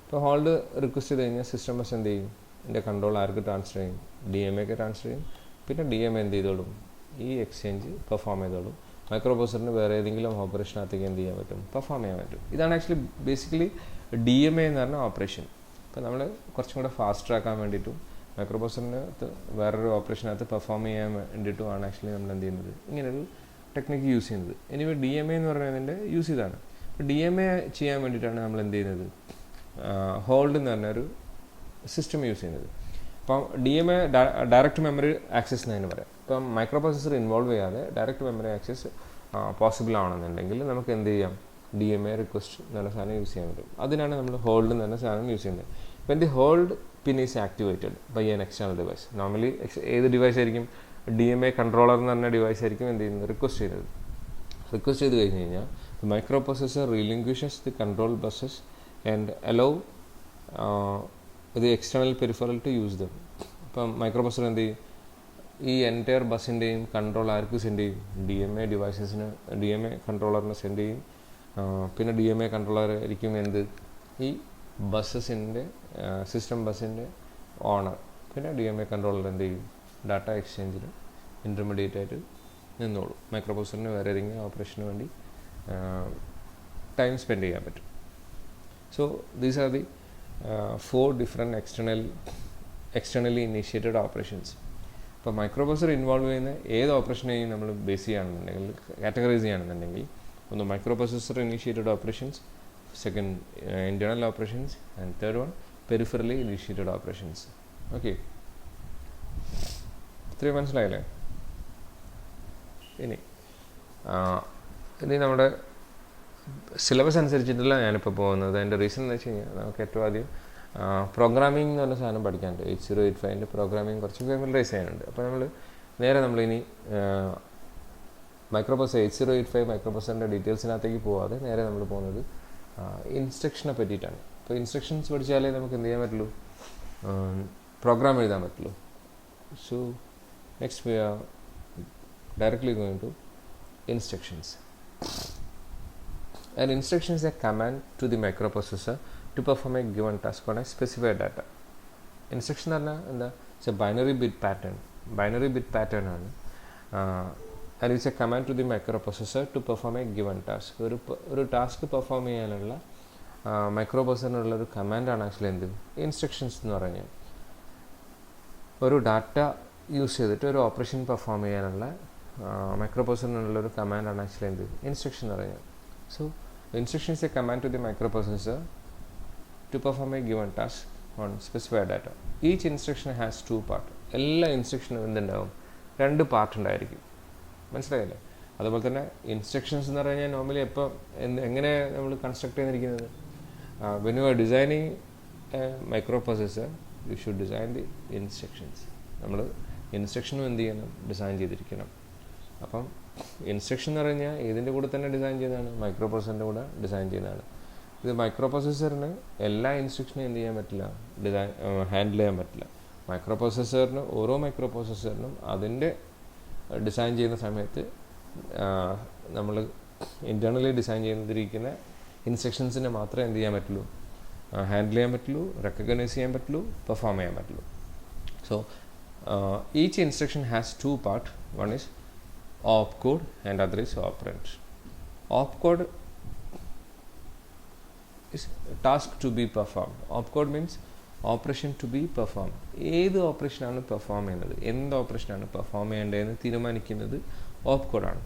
ഇപ്പോൾ ഹോൾഡ് റിക്വസ്റ്റ് ചെയ്ത് കഴിഞ്ഞാൽ സിസ്റ്റം ബസ് എന്ത് ചെയ്യും? എൻ്റെ കൺട്രോൾ ആർക്ക് ട്രാൻസ്ഫർ ചെയ്യും? DMAക്ക് ട്രാൻസ്ഫർ ചെയ്യും. പിന്നെ DMA എന്ത് ചെയ്തോളും? ഈ എക്സ്ചേഞ്ച് പെർഫോം ചെയ്തോളും. മൈക്രോ പ്രോസസ്സറിന് വേറെ ഏതെങ്കിലും ഓപ്പറേഷനകത്തേക്ക് എന്ത് ചെയ്യാൻ പറ്റും? പെർഫോം ചെയ്യാൻ പറ്റും. ഇതാണ് ആക്ച്വലി ബേസിക്കലി DMA എന്ന് പറഞ്ഞ ഓപ്പറേഷൻ. അപ്പോൾ നമ്മൾ കുറച്ചും കൂടെ ഫാസ്റ്റർ ആക്കാൻ വേണ്ടിയിട്ടും മൈക്രോ പ്രോസസ്സറിനകത്ത് വേറൊരു ഓപ്പറേഷനകത്ത് പെർഫോം ചെയ്യാൻ വേണ്ടിയിട്ടുമാണ് ആക്ച്വലി നമ്മൾ എന്ത് ചെയ്യുന്നത്? ഇങ്ങനൊരു ടെക്നിക്ക് യൂസ് ചെയ്യുന്നത്. എനിവേ DMA എന്ന് പറയുന്നതിൻ്റെ യൂസ് ഇതാണ്. അപ്പോൾ DMA ചെയ്യാൻ വേണ്ടിയിട്ടാണ് നമ്മൾ എന്ത് ചെയ്യുന്നത്? ഹോൾഡ് എന്ന് പറഞ്ഞൊരു സിസ്റ്റം യൂസ് ചെയ്യുന്നത്. അപ്പം DMA ഡയറക്റ്റ് മെമ്മറി ആക്സസ് എന്നതിന് പറയാം. ഇപ്പം മൈക്രോ പ്രോസസ്സർ ഇൻവോൾവ് ചെയ്യാതെ ഡയറക്റ്റ് മെമ്മറി ആക്സസ് പോസിബിൾ ആണെന്നുണ്ടെങ്കിൽ നമുക്ക് എന്ത് ചെയ്യാം? DMA റിക്വസ്റ്റ് എന്ന് പറഞ്ഞ സാധനം യൂസ് ചെയ്യാൻ പറ്റും. അതിനാണ് നമ്മൾ ഹോൾഡ് എന്ന് പറഞ്ഞ സാധനം യൂസ് ചെയ്യുന്നത്. When the hold pin is activated by an external device. Normally ഏത് ഡിവൈസ് ആയിരിക്കും? DMA കൺട്രോളർ എന്ന് പറഞ്ഞ ഡിവൈസ് ആയിരിക്കും എന്ത് ചെയ്യുന്നത്? റിക്വസ്റ്റ് ചെയ്തത്. റിക്വസ്റ്റ് ചെയ്ത് കഴിഞ്ഞ് കഴിഞ്ഞാൽ microprocessor relinquishes the control buses and allow ഇത് external peripheral to use them. അപ്പം മൈക്രോ പ്രോസസ്സർ എന്ത് ചെയ്യും? ഈ എൻറ്റയർ ബസ്സിൻ്റെയും കൺട്രോൾ ആർക്ക് സെൻഡ് ചെയ്യും? DMA ഡിവൈസസിന്, DMA കൺട്രോളറിന് സെൻഡ് ചെയ്യും. പിന്നെ DMA കൺട്രോളർ ആയിരിക്കും എന്ത്? ഈ ബസ്സസിൻ്റെ സിസ്റ്റം ബസ്സിൻ്റെ ഓണർ. പിന്നെ DMA കൺട്രോളർ എന്ത് ചെയ്യും? ഡാറ്റ എക്സ്ചേഞ്ചിന് ഇൻ്റർമീഡിയറ്റ് ആയിട്ട് നിന്നോളൂ. മൈക്രോ പ്രോസസ്സറിന് വേറെ ഏതെങ്കിലും ഓപ്പറേഷന് വേണ്ടി ടൈം സ്പെൻഡ് ചെയ്യാൻ പറ്റും. So these are the 4 different externally initiated operations. ഇപ്പോൾ മൈക്രോ പ്രോസസ്സർ ഇൻവോൾവ് ചെയ്യുന്ന ഏത് ഓപ്പറേഷനെയും നമ്മൾ ബേസ് ചെയ്യുകയാണെന്നുണ്ടെങ്കിൽ, കാറ്റഗറൈസ് ചെയ്യുകയാണെന്നുണ്ടെങ്കിൽ, ഒന്ന് microprocessor initiated operations, second internal operations, and third one peripherally initiated operations. Okay, ഇത്രയും മനസ്സിലായില്ലേ? ഇനി നമ്മുടെ സിലബസ് അനുസരിച്ചിട്ടല്ല ഞാനിപ്പോൾ പോകുന്നത്. അതിൻ്റെ റീസൺ എന്ന് വെച്ച് കഴിഞ്ഞാൽ നമുക്ക് ഏറ്റവും ആദ്യം പ്രോഗ്രാമിംഗ് എന്ന് പറഞ്ഞ സാധനം പഠിക്കാനുണ്ട്. 8085 പ്രോഗ്രാമിംഗ് കുറച്ച് ഫെമിലറൈസ് ചെയ്യാനുണ്ട്. അപ്പോൾ നമ്മളിനി മൈക്രോ പ്രോസസ്സർ 8085 മൈക്രോ പ്രോസസ്സറിൻ്റെ ഡീറ്റെയിൽസിനകത്തേക്ക് പോകാതെ നേരെ നമ്മൾ പോകുന്നത് ഇൻസ്ട്രക്ഷനെ പറ്റിയിട്ടാണ്. ഇപ്പോൾ ഇൻസ്ട്രക്ഷൻസ് പഠിച്ചാലേ നമുക്ക് എന്ത് ചെയ്യാൻ പറ്റുള്ളൂ, പ്രോഗ്രാം എഴുതാൻ പറ്റുള്ളൂ. So next we are directly going to instructions. An instruction is a command to the microprocessor to perform a given task on a specified data. Instruction ആണ് എന്താ, it's a binary bit pattern ആണ്, and it's a command to the microprocessor to perform a given task. ഒരു task perform ചെയ്യാനുള്ള മൈക്രോപ്രൊസസ്സറിനുള്ള ഒരു കമാൻഡാണ് actually എന്ത് instructions എന്ന് പറഞ്ഞാൽ. ഒരു ഡാറ്റ യൂസ് ചെയ്തിട്ട് ഒരു ഓപ്പറേഷൻ പെർഫോം ചെയ്യാനുള്ള മൈക്രോപ്രൊസസ്സറിനുള്ളൊരു കമാൻഡാണ് ആക്ച്വലി എന്ത് ഇൻസ്ട്രക്ഷൻ എന്ന് പറയുന്നത്. So instruction is a command to the microprocessor to perform a given task on specified data. Each instruction has 2 part. എല്ലാ ഇൻസ്ട്രക്ഷനും എന്തുണ്ടാവും, 2 പാർട്ട് ഉണ്ടായിരിക്കും. മനസ്സിലായില്ലേ? അതുപോലെ തന്നെ ഇൻസ്ട്രക്ഷൻസ് എന്ന് പറഞ്ഞാൽ നോർമലി എപ്പോൾ എങ്ങനെ നമ്മൾ കൺസ്ട്രക്ട് ചെയ്തിരിക്കുന്നത്, when you are designing A microprocessor you should design the instructions. നമ്മൾ ഇൻസ്ട്രക്ഷനും എന്ത് ചെയ്യണം, ഡിസൈൻ ചെയ്തിരിക്കണം. അപ്പം ഇൻസ്ട്രക്ഷൻ എന്ന് പറഞ്ഞാൽ ഇതിൻ്റെ കൂടെ തന്നെ ഡിസൈൻ ചെയ്തതാണ്, മൈക്രോപ്രൊസസ്സറിൻ്റെ കൂടെ ഡിസൈൻ ചെയ്തതാണ്. ഇത് മൈക്രോപ്രൊസസ്സറിന് എല്ലാ ഇൻസ്ട്രക്ഷനും എന്ത് ചെയ്യാൻ പറ്റില്ല, ഹാൻഡിൽ ചെയ്യാൻ പറ്റില്ല. മൈക്രോപ്രൊസസ്സറിന് ഓരോ മൈക്രോപ്രൊസസ്സറിനും അതിൻ്റെ ഡിസൈൻ ചെയ്യുന്ന സമയത്ത് നമ്മൾ ഇൻറ്റേർണലി ഡിസൈൻ ചെയ്തിരിക്കുന്ന ഇൻസ്ട്രക്ഷൻസിനെ മാത്രമേ എന്ത് ചെയ്യാൻ പറ്റുള്ളൂ, ഹാൻഡിൽ ചെയ്യാൻ പറ്റുള്ളൂ, റെക്കഗ്നൈസ് ചെയ്യാൻ പറ്റുള്ളൂ, പെർഫോം ചെയ്യാൻ പറ്റുള്ളൂ. So each instruction has 2 parts. One is opcode and other is operand. Opcode is task to be performed. Opcode means operation to be performed. ഏത് ഓപ്പറേഷനാണ് പെർഫോം ചെയ്യുന്നത്, എന്ത് ഓപ്പറേഷനാണ് പെർഫോം ചെയ്യേണ്ടതെന്ന് തീരുമാനിക്കുന്നത് ഓപ്കോഡാണ്.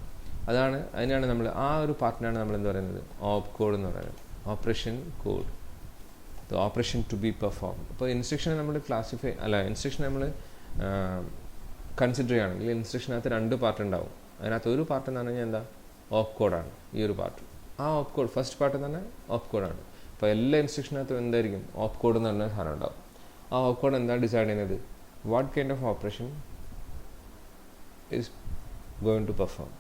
അതിനാണ് നമ്മൾ ആ ഒരു പാർട്ടിനാണ് നമ്മൾ എന്ത് പറയുന്നത്, ഓപ്കോഡ് എന്ന് പറയുന്നത്. Operation code, the operation to be perform. അപ്പോൾ ഇൻസ്ട്രക്ഷൻ നമ്മൾ ഇൻസ്ട്രക്ഷൻ നമ്മൾ കൺസിഡർ ചെയ്യുകയാണെങ്കിൽ ഇൻസ്ട്രക്ഷനകത്ത് 2 പാർട്ട് ഉണ്ടാവും. അതിനകത്ത് ഒരു പാർട്ട് എന്ന് പറഞ്ഞാൽ എന്താ, ഓപ്കോഡാണ്. ഈ ഒരു പാർട്ട്, ആ ഓപ്കോഡ് ഫസ്റ്റ് പാർട്ട് എന്ന് പറഞ്ഞാൽ ഓപ്കോഡാണ്. അപ്പോൾ എല്ലാ ഇൻസ്ട്രക്ഷനകത്തും എന്തായിരിക്കും, ഓപ്കോഡ് എന്ന് പറഞ്ഞ സാധനം ഉണ്ടാവും. ആ ഓപ്കോഡ് എന്താണ് ഡിസൈഡ് ചെയ്യുന്നത്, what kind of operation is going to perform.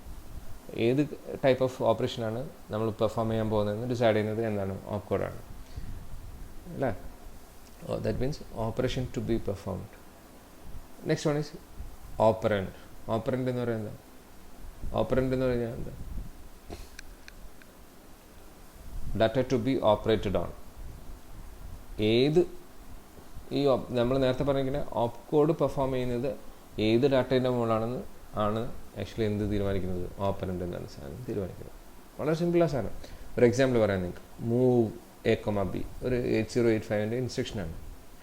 ഏത് ടൈപ്പ് ഓഫ് ഓപ്പറേഷനാണ് നമ്മൾ പെർഫോം ചെയ്യാൻ പോകുന്നതെന്ന് ഡിസൈഡ് ചെയ്യുന്നത് എന്താണ്, ഓപ്കോഡാണ് അല്ലേ. That means operation to be performed. Next one is operand. Operand എന്ന് പറയുന്നത് ഓപ്പറൻഡ് എന്ന് പറഞ്ഞാൽ എന്താ, data to be operated on. ഏത് ഈ നമ്മൾ നേരത്തെ പറഞ്ഞിരിക്കുന്ന ഓപ്കോഡ് പെർഫോം ചെയ്യുന്നത് ഏത് ഡാറ്റേൻ്റെ മുകളിലാണെന്ന് ആണ് ആക്ച്വലി എന്ത് തീരുമാനിക്കുന്നത്, ഓപ്പറൻഡ് എന്നാണ് സാധനം തീരുമാനിക്കുന്നത്. വളരെ സിമ്പിളാണ് സാധനം. ഒരു എക്സാമ്പിൾ പറയാൻ നിങ്ങൾക്ക്, മൂവ് A, B ഒരു 8085 ഇൻസ്ട്രക്ഷനാണ്.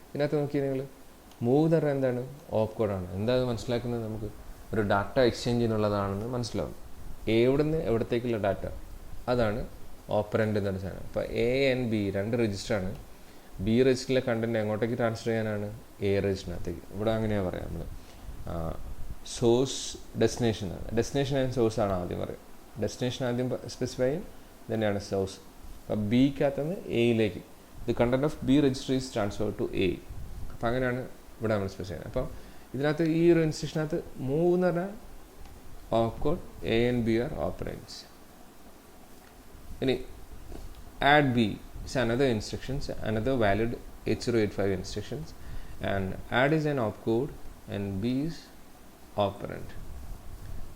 ഇതിനകത്ത് നോക്കിയാൽ നിങ്ങൾ മൂവ് എന്ന് പറഞ്ഞാൽ എന്താണ്, ഓപ്കോഡാണ്. എന്താ അത് മനസ്സിലാക്കുന്നത്, നമുക്ക് ഒരു ഡാറ്റ എക്സ്ചേഞ്ചിനുള്ളതാണെന്ന് മനസ്സിലാവും. എവിടെ നിന്ന് എവിടത്തേക്കുള്ള ഡാറ്റ, അതാണ് ഓപ്പറൻഡ് എന്നൊരു സാധനം. അപ്പോൾ A and B 2 രജിസ്റ്ററാണ്. B രജിസ്റ്ററിലെ കണ്ടൻറ്റ് എങ്ങോട്ടേക്ക് ട്രാൻസ്ഫർ ചെയ്യാനാണ്, A രജിസ്റ്ററിനകത്തേക്ക്. ഇവിടെ അങ്ങനെയാണ് പറയാം നമ്മൾ. സോഴ്സ് ഡെസ്റ്റിനേഷൻ ആൻഡ് സോഴ്സ് ആണ് ആദ്യം പറയുക. ഡെസ്റ്റിനേഷൻ ആദ്യം സ്പെസിഫൈ ചെയ്യും, തന്നെയാണ് സോഴ്സ്. അപ്പോൾ ബിക്കകത്തുനിന്ന് എയിലേക്ക് the content of B register is transfer to A. അപ്പോൾ അങ്ങനെയാണ് ഇവിടെ നമ്മൾ സ്പെസിഫൈ ചെയ്യുന്നത്. അപ്പോൾ ഇതിനകത്ത് ഈ ഒരു ഇൻസ്ട്രക്ഷനകത്ത് മൂവ് എന്ന് പറഞ്ഞാൽ opcode, A and B are operands. ഇനി add B is another instructions, another valid 8085 instructions, and add is an opcode and B is operand.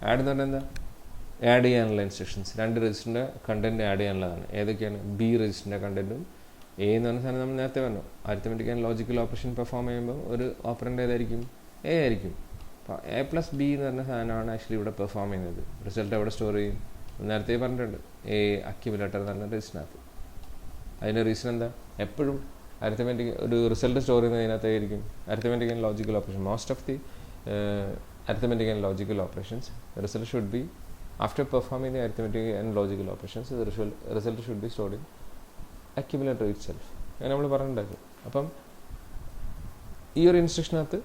add എന്ന് പറഞ്ഞാൽ എന്താ, ആഡ് ചെയ്യാനുള്ള ഇൻസ്ട്രക്ഷൻസ്. 2 രജിസ്റ്ററിൻ്റെ കണ്ടൻറ്റ് ആഡ് ചെയ്യാനുള്ളതാണ്. ഏതൊക്കെയാണ്, B രജിസ്റ്ററിൻ്റെ കണ്ടൻറ്റും A എന്ന് പറഞ്ഞ സാധനം നമ്മൾ നേരത്തെ പറഞ്ഞു. Arithmetic and logical operation perform ചെയ്യുമ്പോൾ ഒരു ഓപ്പറൻഡ് ഏതായിരിക്കും, A ആയിരിക്കും. അപ്പോൾ A+B എന്ന് പറഞ്ഞ സാധനമാണ് ആക്ച്വലി ഇവിടെ പെർഫോം ചെയ്യുന്നത്. റിസൾട്ട് എവിടെ സ്റ്റോർ ചെയ്യും, നേരത്തെ പറഞ്ഞിട്ടുണ്ട്, A അക്യുമുലേറ്റർ എന്ന് പറഞ്ഞ രജിസ്റ്ററിനകത്ത്. അതിൻ്റെ റീസൺ എന്താ, എപ്പോഴും അരിത്തമെറ്റിക് ഒരു റിസൾട്ട് സ്റ്റോർ ചെയ്യുന്നതിനകത്തായിരിക്കും arithmetic and logical operation. Most of the arithmetic and logical operations result should be after performing the arithmetic and logical operations result should be stored in accumulator itself. അങ്ങനെ നമ്മൾ പറഞ്ഞിട്ടുണ്ടായിരുന്നു. അപ്പം ഈ ഒരു ഇൻസ്ട്രക്ഷനകത്ത്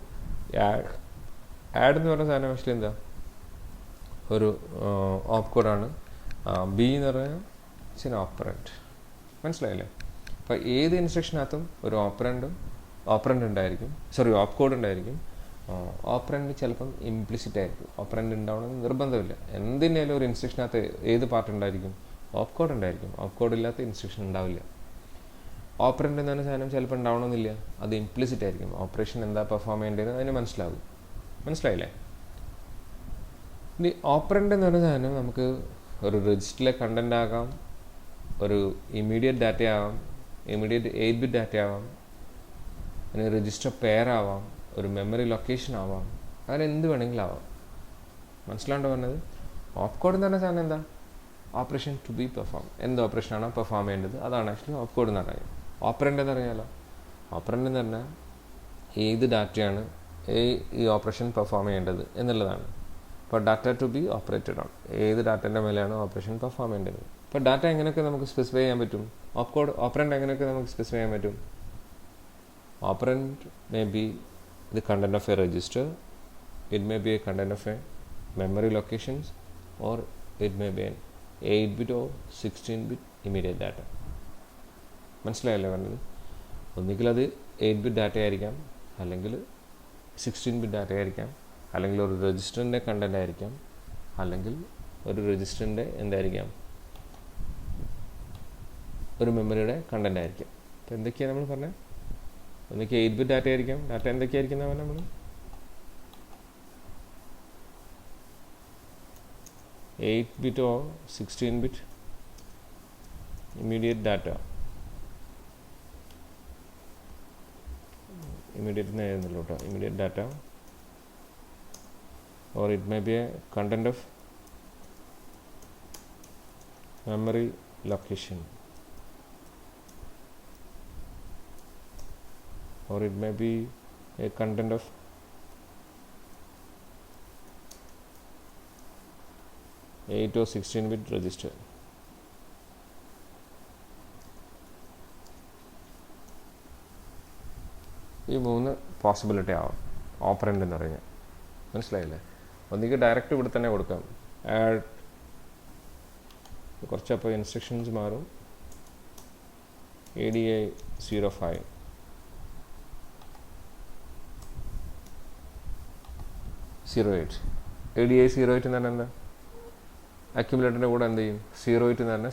add എന്ന് പറഞ്ഞ സാധനം ആക്ച്വലി എന്താ, ഒരു ഓപ്കോഡാണ്. B എന്ന് പറഞ്ഞാൽ ഇറ്റ്സ് എൻ ഓപ്പറൻഡ്. മനസ്സിലായില്ലേ? അപ്പോൾ ഏത് ഇൻസ്ട്രക്ഷനകത്തും ഒരു ഓപ്പറൻഡ് ഉണ്ടായിരിക്കും, ഓപ്കോഡ് ഉണ്ടായിരിക്കും. ഓപ്പറൻഡ് ചിലപ്പം ഇംപ്ലിസിറ്റ് ആയിരിക്കും, ഓപ്പറൻഡ് ഉണ്ടാവണമെന്ന് നിർബന്ധമില്ല. എന്തിനേലും ഒരു ഇൻസ്ട്രക്ഷനകത്ത് ഏത് പാർട്ട് ഉണ്ടായിരിക്കും, ഓപ്കോഡ് ഉണ്ടായിരിക്കും. ഓപ്കോഡ് ഇല്ലാത്ത ഇൻസ്ട്രക്ഷൻ ഉണ്ടാവില്ല. ഓപ്പറൻ്റ് എന്ന് പറഞ്ഞ സാധനം ചിലപ്പോൾ ഉണ്ടാവണമെന്നില്ല, അത് ഇംപ്ലിസിറ്റ് ആയിരിക്കും. ഓപ്പറേഷൻ എന്താ പെർഫോം ചെയ്യേണ്ടത് അതിന് മനസ്സിലായില്ലേ? ഇനി ഓപ്പറൻ്റ് എന്ന് പറഞ്ഞ സാധനം നമുക്ക് ഒരു രജിസ്റ്ററിലെ കണ്ടൻ്റ് ആകാം, ഒരു ഇമ്മീഡിയറ്റ് ഡാറ്റ ആവാം, ഇമ്മീഡിയറ്റ് 8-bit ഡാറ്റ ആവാം, അതിന് രജിസ്റ്റർ പെയർ ആവാം, ഒരു മെമ്മറി ലൊക്കേഷൻ ആവാം, അങ്ങനെ എന്ത് വേണമെങ്കിലും ആവാം. മനസ്സിലാണ്ടോ പറഞ്ഞത്? ഓപ്പ് കോഡ് എന്ന് പറഞ്ഞ സാധനം എന്താ? Operation to be perform. എന്ത് ഓപ്പറേഷനാണോ പെർഫോം ചെയ്യേണ്ടത് അതാണ് ആക്ച്വലി ഓപ്പ് കോഡ് എന്ന് പറയുന്നത്. ഓപ്പറൻ്റ് എന്ന് പറഞ്ഞാലോ, ഓപ്പറൻ്റ് എന്ന് പറഞ്ഞാൽ ഏത് ഡാറ്റയാണ് ഈ ഓപ്പറേഷൻ പെർഫോം ചെയ്യേണ്ടത് എന്നുള്ളതാണ്. ഇപ്പോൾ data to be operated on, ഏത് ഡാറ്റേൻ്റെ മേലെയാണ് ഓപ്പറേഷൻ പെർഫോം ചെയ്യേണ്ടത്. ഇപ്പോൾ ഡാറ്റ എങ്ങനെയൊക്കെ നമുക്ക് സ്പെസിഫൈ ചെയ്യാൻ പറ്റും? ഓപ്പറൻ്റ് എങ്ങനെയൊക്കെ നമുക്ക് സ്പെസിഫൈ ചെയ്യാൻ പറ്റും? Operant may be the content of A register, it may be A content of A memory locations, or it may be an 8-bit or 16-bit immediate data. മനസ്സിലായല്ലേ പറഞ്ഞത്? ഒന്നുകിൽ അത് 8-bit ഡാറ്റ ആയിരിക്കാം, അല്ലെങ്കിൽ 16-bit data ആയിരിക്കാം, അല്ലെങ്കിൽ ഒരു രജിസ്റ്ററിൻ്റെ content ആയിരിക്കാം, അല്ലെങ്കിൽ ഒരു രജിസ്റ്ററിൻ്റെ എന്തായിരിക്കാം, ഒരു മെമ്മറിയുടെ കണ്ടൻ്റ് ആയിരിക്കാം. അപ്പോൾ എന്തൊക്കെയാണ് നമ്മൾ പറഞ്ഞത്? ഒന്നുകിൽ 8-bit ഡാറ്റ ആയിരിക്കാം. ഡാറ്റ എന്തൊക്കെയായിരിക്കും എന്നാണ് നമ്മൾ 8-bit or 16-bit immediate data. Immediate data, or it may be a content of memory location, or it may be a content of or 16-bit register. ഈ 3 പോസിബിലിറ്റി ആവാം ഓപ്പറൻ്റ് എന്ന് പറഞ്ഞാൽ. മനസ്സിലായില്ലേ? ഒന്നുകിൽ ഡയറക്റ്റ് ഇവിടെ തന്നെ കൊടുക്കാം, ആഡ്, കുറച്ചപ്പോൾ ഇൻസ്ട്രക്ഷൻസ് മാറും, ADI 05 08. ADI 08 എന്ന് പറഞ്ഞാൽ എന്താ? അക്യുമുലേറ്ററിൻ്റെ കൂടെ എന്ത് ചെയ്യും? 08 എന്ന് പറഞ്ഞാൽ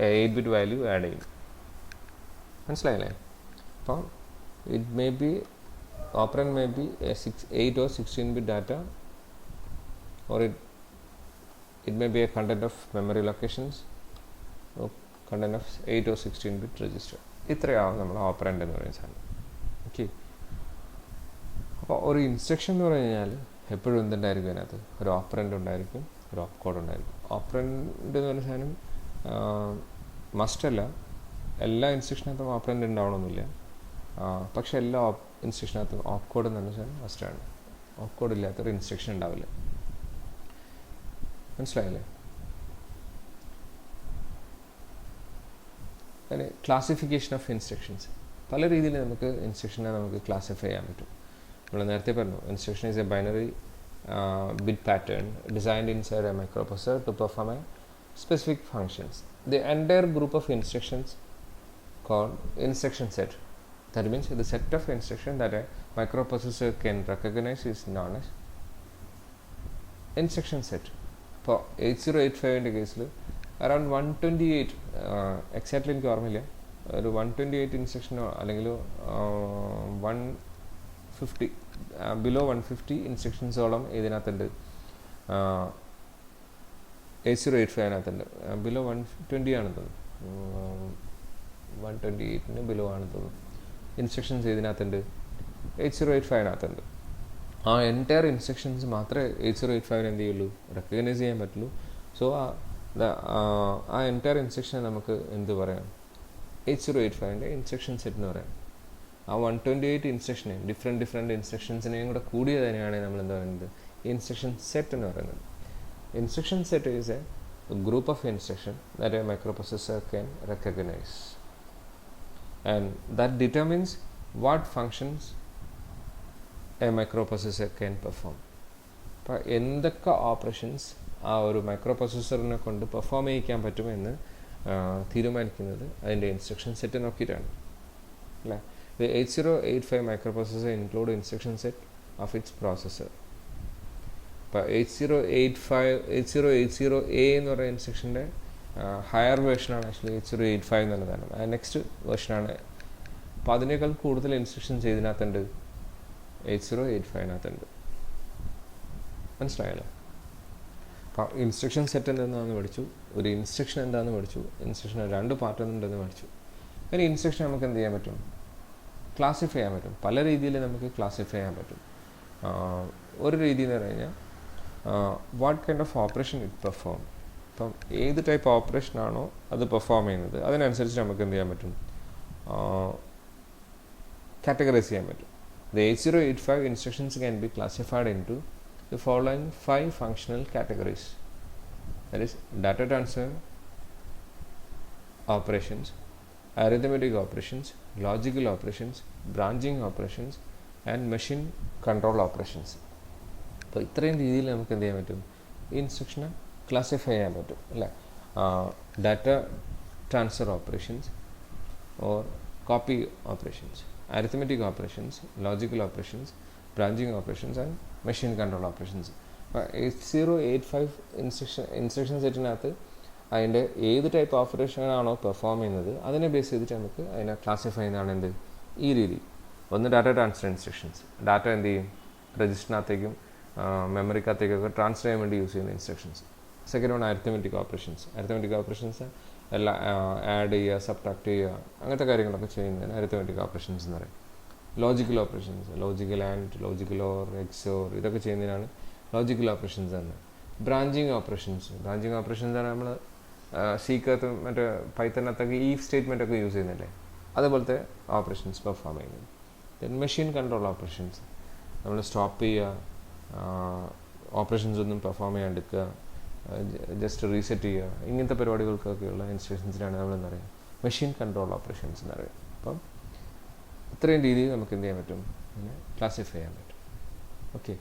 8-bit വാല്യൂ ആഡ് ചെയ്യും. മനസ്സിലായില്ലേ? അപ്പോൾ it may be operant may be 8 or 16-bit data, or it may be a content of memory locations, or content of 8 or 16-bit register. ഇത്രയാവും നമ്മൾ ഓപ്പറൻ്റ് എന്ന് പറയുന്ന സാധനം. ഓക്കെ. അപ്പോൾ ഒരു ഇൻസ്ട്രക്ഷൻ എന്ന് പറഞ്ഞു കഴിഞ്ഞാൽ എപ്പോഴും എന്തുണ്ടായിരിക്കും അതിനകത്ത്? ഒരു ഓപ്പറൻ്റ് ഉണ്ടായിരിക്കും, ഒരു ഓപ്പ് കോഡ് ഉണ്ടായിരിക്കും. ഓപ്പറൻ്റ് എന്ന് പറഞ്ഞ സാധനം മസ്റ്റല്ല, എല്ലാ ഇൻസ്ട്രക്ഷനകത്തും ഓപ്പറൻ്റ് ഉണ്ടാവണമെന്നില്ല. പക്ഷെ എല്ലാ ഇൻസ്ട്രക്ഷനകത്തും ഓപ്പ് കോഡ് എന്ന് പറഞ്ഞ സാധനം മസ്റ്റാണ്. ഓപ്പ് കോഡ് ഇല്ലാത്തൊരു ഇൻസ്ട്രക്ഷൻ ഉണ്ടാവില്ല. മനസ്സിലായില്ലേ? അങ്ങനെ ക്ലാസിഫിക്കേഷൻ ഓഫ് ഇൻസ്ട്രക്ഷൻസ്, പല രീതിയിൽ നമുക്ക് ഇൻസ്ട്രക്ഷനെ നമുക്ക് ക്ലാസിഫൈ ചെയ്യാൻ പറ്റും. നമ്മൾ നേരത്തെ പറഞ്ഞു, instruction is A binary bit pattern designed inside a microprocessor to perform a specific functions. The entire group of instructions called instruction set, that means the set of instructions that a microprocessor can recognize is known as instruction set. For 8085 കേസിൽ around 128 exactly എനിക്ക് ഓർമ്മയില്ല, ഒരു 128 ഇൻസ്ട്രക്ഷനോ അല്ലെങ്കിൽ 150 below 150 ഇൻസ്ട്രക്ഷൻസോളം ഇതിനകത്തുണ്ട്. 8085 below 120 ആണെന്ന് തോന്നുന്നു, 128 below ആണെന്ന് തോന്നുന്നു ഇൻസ്ട്രക്ഷൻസ് ഇതിനകത്തുണ്ട്. 8085 ആ എൻറ്റയർ ഇൻസ്ട്രക്ഷൻസ് മാത്രമേ 8085 എന്ത് ചെയ്യുള്ളൂ, റെക്കഗ്നൈസ് ചെയ്യാൻ പറ്റുള്ളൂ. സോ ആ എൻറ്റയർ ഇൻസ്ട്രക്ഷനെ നമുക്ക് എന്ത് പറയാം? 8085 ഇൻസ്ട്രക്ഷൻ സെറ്റ് എന്ന് പറയാം. ആ 128 ഇൻസ്ട്രക്ഷനെയും ഡിഫറെൻറ്റ് ഇൻസ്ട്രക്ഷൻസിനെയും കൂടെ കൂടിയതിനെയാണ് നമ്മൾ എന്താ പറയുന്നത്? ഇൻസ്ട്രക്ഷൻ സെറ്റ് എന്ന് പറയുന്നത്. Instruction set is a group of instruction that a microprocessor can recognise and that determines what functions a microprocessor can perform. അപ്പോൾ എന്തൊക്കെ ഓപ്പറേഷൻസ് ആ ഒരു മൈക്രോപ്രൊസസ്സറിനെ കൊണ്ട് പെർഫോം ചെയ്യിക്കാൻ പറ്റുമെന്ന് തീരുമാനിക്കുന്നത് അതിൻ്റെ ഇൻസ്ട്രക്ഷൻ സെറ്റ് നോക്കിയിട്ടാണ് അല്ലേ. The 8085 microprocessor include instruction set of its processor. ഇപ്പോൾ 8080A എന്ന് പറയുന്ന ഇൻസ്ട്രക്ഷൻ്റെ ഹയർ വേർഷനാണ് ആക്ച്വലി 8085 എന്നുള്ളതാണ്. നെക്സ്റ്റ് വേർഷനാണ് അപ്പോൾ അതിനേക്കാൾ കൂടുതൽ ഇൻസ്ട്രക്ഷൻസ് ഇതിനകത്തുണ്ട് 8085 മനസ്സിലായല്ലോ. അപ്പോൾ ഇൻസ്ട്രക്ഷൻ സെറ്റ് എന്താണെന്ന് പഠിച്ചു, ഒരു ഇൻസ്ട്രക്ഷൻ എന്താണെന്ന് പഠിച്ചു, ഇൻസ്ട്രക്ഷൻ 2 പാർട്ട് ഉണ്ടെന്ന് പഠിച്ചു. അങ്ങനെ ഇൻസ്ട്രക്ഷൻ നമുക്ക് എന്ത് ചെയ്യാൻ പറ്റും, ക്ലാസിഫൈ ചെയ്യാൻ പറ്റും. പല രീതിയിൽ നമുക്ക് ക്ലാസിഫൈ ചെയ്യാൻ പറ്റും. ഒരു രീതി എന്ന് പറഞ്ഞു കഴിഞ്ഞാൽ what kind of operation it perform. അപ്പം ഏത് ടൈപ്പ് ഓപ്പറേഷനാണോ അത് പെർഫോം ചെയ്യുന്നത് അതിനനുസരിച്ച് നമുക്ക് എന്ത് ചെയ്യാൻ പറ്റും, കാറ്റഗറൈസ് ചെയ്യാൻ പറ്റും. The 8085 instructions can be classified into the following 5 functional categories. That is data transfer operations, arithmetic operations, logical operations, branching operations and machine control operations. അപ്പോൾ ഇത്രയും രീതിയിൽ നമുക്ക് എന്ത് ചെയ്യാൻ പറ്റും, ഈ ഇൻസ്ട്രക്ഷനെ ക്ലാസിഫൈ ചെയ്യാൻ പറ്റും അല്ലേ. Data transfer operations or copy operations, arithmetic operations, logical operations, branching operations and machine control operations. അപ്പോൾ 8085 ഇൻസ്ട്രക്ഷൻ സെറ്റിനകത്ത് അതിൻ്റെ ഏത് ടൈപ്പ് ഓപ്പറേഷനാണോ പെർഫോം ചെയ്യുന്നത് അതിനെ ബേസ് ചെയ്തിട്ട് നമുക്ക് അതിനെ ക്ലാസിഫൈ ചെയ്യുന്നതാണ് എന്ത്, ഈ രീതി. ഒന്ന് ഡാറ്റ ട്രാൻസ്ഫർ ഇൻസ്ട്രക്ഷൻസ്, ഡാറ്റ എന്ത് ചെയ്യും അരിത്തമെറ്റിക്കകത്തേക്കും മെമ്മറിക്കകത്തേക്കൊക്കെ ട്രാൻസ്ഫർ ചെയ്യാൻ വേണ്ടി യൂസ് ചെയ്യുന്ന instructions. Second one arithmetic operations എല്ലാം ആഡ് ചെയ്യുക, സബ്ട്രാക്ട് ചെയ്യുക, അങ്ങനത്തെ കാര്യങ്ങളൊക്കെ ചെയ്യുന്നതിന് അരിത്തമെറ്റിക് ഓപ്പറേഷൻസ് എന്ന് പറയും. Logical operations, logical and, logical or, XOR, ഇതൊക്കെ ചെയ്യുന്നതിനാണ് ലോജിക്കൽ ഓപ്പറേഷൻസ് തന്നെ. ബ്രാഞ്ചിങ് ഓപ്പറേഷൻസ് ആണ് നമ്മൾ സീക്കകത്ത് മറ്റേ പൈത്തനകത്തൊക്കെ ഈ സ്റ്റേറ്റ്മെൻ്റ് ഒക്കെ യൂസ് ചെയ്യുന്നില്ലേ, അതുപോലത്തെ ഓപ്പറേഷൻസ് പെർഫോം ചെയ്യുന്നത്. ദെൻ മെഷീൻ കൺട്രോൾ ഓപ്പറേഷൻസ്, നമ്മൾ സ്റ്റോപ്പ് ചെയ്യുക, ഓപ്പറേഷൻസ് ഒന്നും പെർഫോം ചെയ്യാണ്ടിരിക്കുക, ജസ്റ്റ് റീസെറ്റ് ചെയ്യുക, ഇങ്ങനത്തെ പരിപാടികൾക്കൊക്കെയുള്ള ഇൻസ്ട്രക്ഷൻസിനാണ് നമ്മളെന്ന് പറയുക മെഷീൻ കൺട്രോൾ ഓപ്പറേഷൻസ് എന്ന് പറയുക. അപ്പം ഇത്രയും രീതിയിൽ നമുക്ക് എന്ത് ചെയ്യാൻ പറ്റും, ക്ലാസിഫൈ ചെയ്യാൻ പറ്റും. ഓക്കെ.